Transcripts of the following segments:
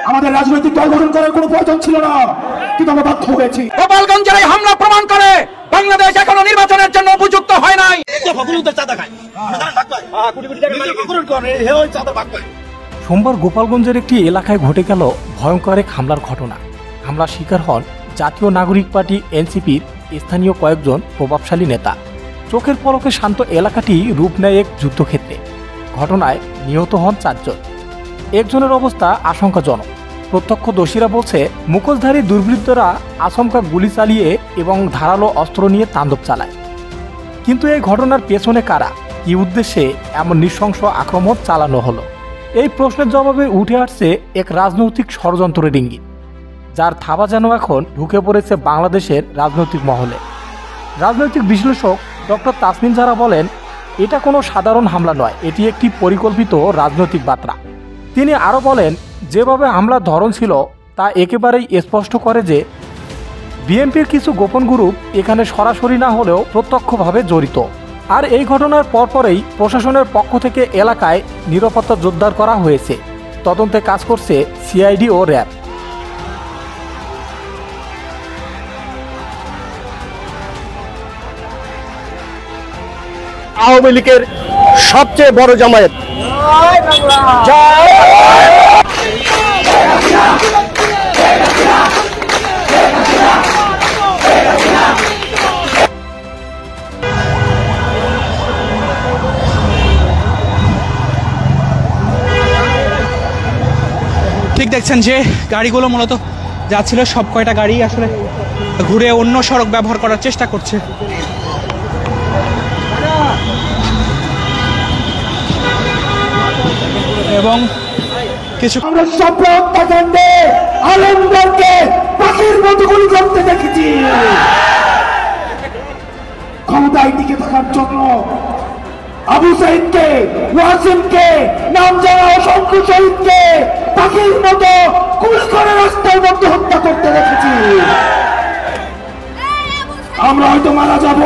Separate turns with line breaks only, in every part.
আমাদের রাজনৈতিক দল গঠন করার কোনো প্রয়োজন ছিল না, কিন্তু আমরা বাধ্য হয়েছি।
গোপালগঞ্জের এই হামলা প্রমাণ করে বাংলাদেশ এখনো নির্বাচনের জন্য উপযুক্ত হয় নাই।
সোমবার গোপালগঞ্জের একটি এলাকায় ঘটে গেল ভয়ঙ্কর এক হামলার ঘটনা। হামলার শিকার হন জাতীয় নাগরিক পার্টি এনসিপির স্থানীয় কয়েকজন প্রভাবশালী নেতা। চোখের পলকে শান্ত এলাকাটি রূপ নেয় এক যুদ্ধক্ষেত্রে। ঘটনায় নিহত হন 4 জন। একজনের অবস্থা আশঙ্কাজনক। প্রত্যক্ষদর্শীরা বলছে, মুখোশধারী দুর্বৃত্তরা আচমকা গুলি চালিয়ে এবং ধারালো অস্ত্র নিয়ে তাণ্ডব চালায়। কিন্তু এই ঘটনার পেছনে কারা, কী উদ্দেশ্যে এমন নৃশংস আক্রমণ চালানো হলো, এই প্রশ্নের জবাবে উঠে আসছে এক রাজনৈতিক ষড়যন্ত্রের ইঙ্গিত, যার থাবা যেন এখন ঢুকে পড়েছে বাংলাদেশের রাজনৈতিক মহলে। রাজনৈতিক বিশ্লেষক ডক্টর তাসমিন জারা বলেন, এটা কোনো সাধারণ হামলা নয়, এটি একটি পরিকল্পিত রাজনৈতিক বার্তা। তিনি আরও বলেন, যেভাবে হামলার ধরন ছিল তা একেবারেই স্পষ্ট করে যে বিএনপির কিছু গোপন গ্রুপ এখানে সরাসরি না হলেও প্রত্যক্ষভাবে জড়িত। আর এই ঘটনার পরপরেই প্রশাসনের পক্ষ থেকে এলাকায় নিরাপত্তা জোরদার করা হয়েছে। তদন্তে কাজ করছে সিআইডি ও র্যাব।
আওয়ামী লীগের সবচেয়ে বড় জামায়াত
ঠিক দেখছেন যে গাড়িগুলো মূলত যাচ্ছিল, সব কয়টা গাড়ি আসলে ঘুরে অন্য সড়ক ব্যবহার করার চেষ্টা করছে। এবং কিছু
আমরা স্বপ্ন হত্যাকাণ্ডে আলমগীরকে পাখির মতো গুলি করতে দেখেছি। ক্ষমতায় টিকে থাকার জন্য আবু সাইদকে, ওয়াসিমকে, নাম জানা অসংখ্য শহীদকে পাখির মতো গুলি করে রাস্তার মধ্যে হত্যা করতে দেখেছি। আমরা হয়তো মারা যাব,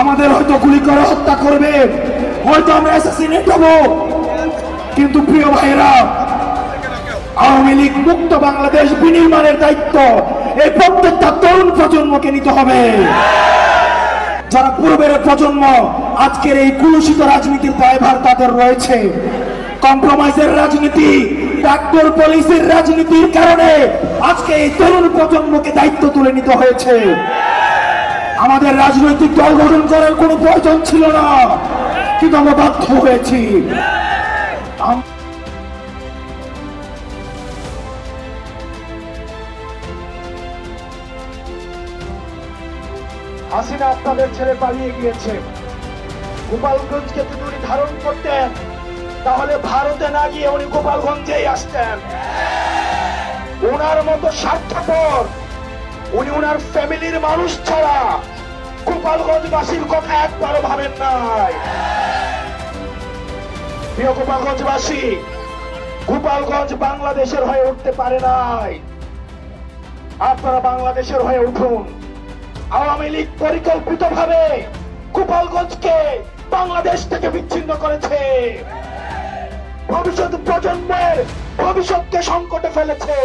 আমাদের হয়তো গুলি করে হত্যা করবে, হয়তো আমরা অ্যাসাসিনেট হব, কিন্তু প্রিয় ভাইরা, আওয়ামী লীগ মুক্ত বাংলাদেশ বিনির্মাণের দায়িত্ব এই প্রত্যেকটা তরুণ প্রজন্মকে নিতে হবে। যারা পূর্বের প্রজন্ম, আজকের এই কুলুষিত রাজনীতির দায়ভার তাদের রয়েছে। কম্প্রোমাইজের রাজনীতি, ডাক্তার পুলিশের রাজনীতির কারণে আজকে এই তরুণ প্রজন্মকে দায়িত্ব তুলে নিতে হয়েছে। আমাদের রাজনৈতিক দল গঠন করার কোনো প্রয়োজন ছিল না, কিন্তু আমরা বাধ্য হয়েছি। হাসিনা আপনাদের ছেড়ে পালিয়ে গিয়েছে। গোপালগঞ্জকে যদি উনি ধারণ করতেন, তাহলে ভারতে না গিয়ে উনি গোপালগঞ্জেই আসতেন। ওনার মতো স্বার্থপর, উনি ওনার ফ্যামিলির মানুষ ছাড়া গোপালগঞ্জবাসীর কথা একবারও ভাবেন নাই। প্রিয় গোপালগঞ্জবাসী, গোপালগঞ্জ বাংলাদেশের হয়ে উঠতে পারে নাই, আপনারা বাংলাদেশের হয়ে উঠুন। আওয়ামী লীগ পরিকল্পিতভাবে গোপালগঞ্জকে বাংলাদেশ থেকে বিচ্ছিন্ন করেছে, ভবিষ্যৎ প্রজন্মের ভবিষ্যৎকে সংকটে ফেলেছে।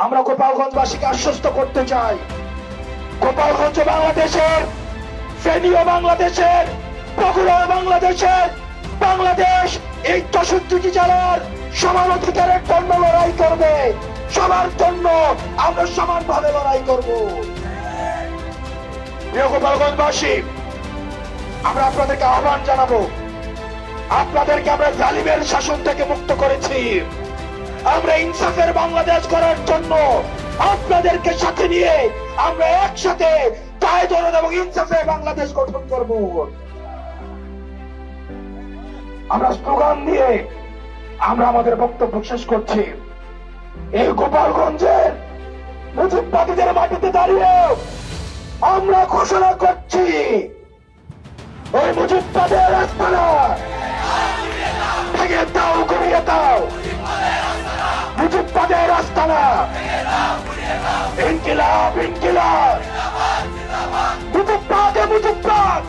আমরা গোপালগঞ্জবাসীকে আশ্বস্ত করতে চাই, গোপালগঞ্জ বাংলাদেশের, ফেনীও বাংলাদেশের, বগুড়া বাংলাদেশের, বাংলাদেশ এই 64টি জেলার সমান অধিকারের জন্য লড়াই করবে। সবার জন্য আমরা সমানভাবে লড়াই করব। প্রিয় গোপালগঞ্জবাসী, আমরা আপনাদেরকে আহ্বান জানাবো, আপনাদেরকে আমরা জালিমের শাসন থেকে মুক্ত করেছি। আমরা ইনসাফের বাংলাদেশ করার জন্য আপনাদেরকে সাথে নিয়ে আমরা একসাথে কায়েদরদ এবং ইনসাফের বাংলাদেশ গঠন করব। আমরা স্লোগান দিয়ে আমরা আমাদের বক্তব্য শেষ করছি। এই গোপালগঞ্জের মুজিববাদীদের মাটিতে দাঁড়িয়ে আমরা ঘোষণা করছি, ওই মুজিববাদের আস্তানা ভেঙে দাও, গুড়িয়ে দাও। মুজিববাদের আস্তানা, ইনকিলাব ইনকিলাব, মুজিববাদ মুজিববাদ,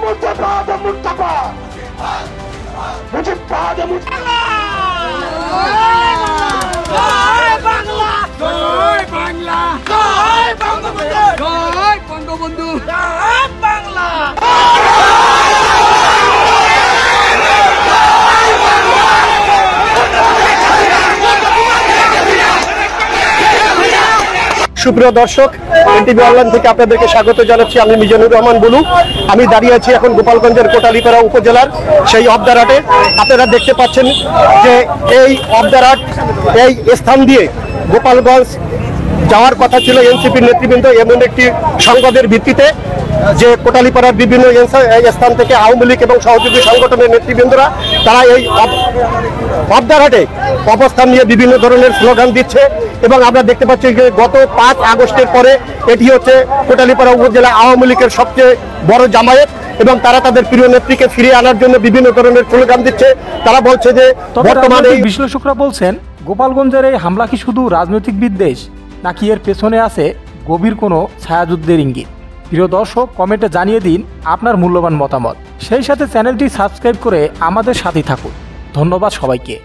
মুর্দাবাদ মুর্দাবাদ, মুজিববাদ মুজিববাদ।
বঙ্গবন্ধু।
সুপ্রিয় দর্শক, এনটিভি অনলাইন থেকে আপনাদেরকে স্বাগত জানাচ্ছি। আমি মিজানুর রহমান বুলু। আমি দাঁড়িয়ে আছি এখন গোপালগঞ্জের কোটালীপাড়া উপজেলার সেই অবদারহাটে। আপনারা দেখতে পাচ্ছেন যে এই অবদারহাট, এই স্থান দিয়ে গোপালগঞ্জ যাওয়ার কথা ছিল এনসিপির নেতৃবৃন্দ, এমন একটি সংবাদের ভিত্তিতে যে কোটালীপাড়ার বিভিন্ন স্থান থেকে আওয়ামী লীগ এবং সহযোগী সংগঠনের নেতৃবৃন্দরা তারা এই অবদারহাটে অবস্থান নিয়ে বিভিন্ন ধরনের স্লোগান দিচ্ছে। এবং আমরা দেখতে পাচ্ছি যে গত 5 আগস্টের পরে এটি হচ্ছে কোটালীপাড়া উপজেলা আওয়ামী লীগের সবচেয়ে বড় জামায়াত এবং তারা তাদের প্রিয় নেত্রীকে ফিরিয়ে আনার জন্য বিভিন্ন ধরনের স্লোগান দিচ্ছে। তারা বলছে যে বর্তমানে
বিশ্লেষকরা বলছেন গোপালগঞ্জের এই হামলা কি শুধু রাজনৈতিক বিদ্বেষ, নাকি এর পেছনে আছে গভীর কোনো ছায়াযুদ্ধের ইঙ্গিত? প্রিয় দর্শক, কমেন্টে জানিয়ে দিন আপনার মূল্যবান মতামত। সেই সাথে চ্যানেলটি সাবস্ক্রাইব করে আমাদের সাথে থাকুন। ধন্যবাদ সবাইকে।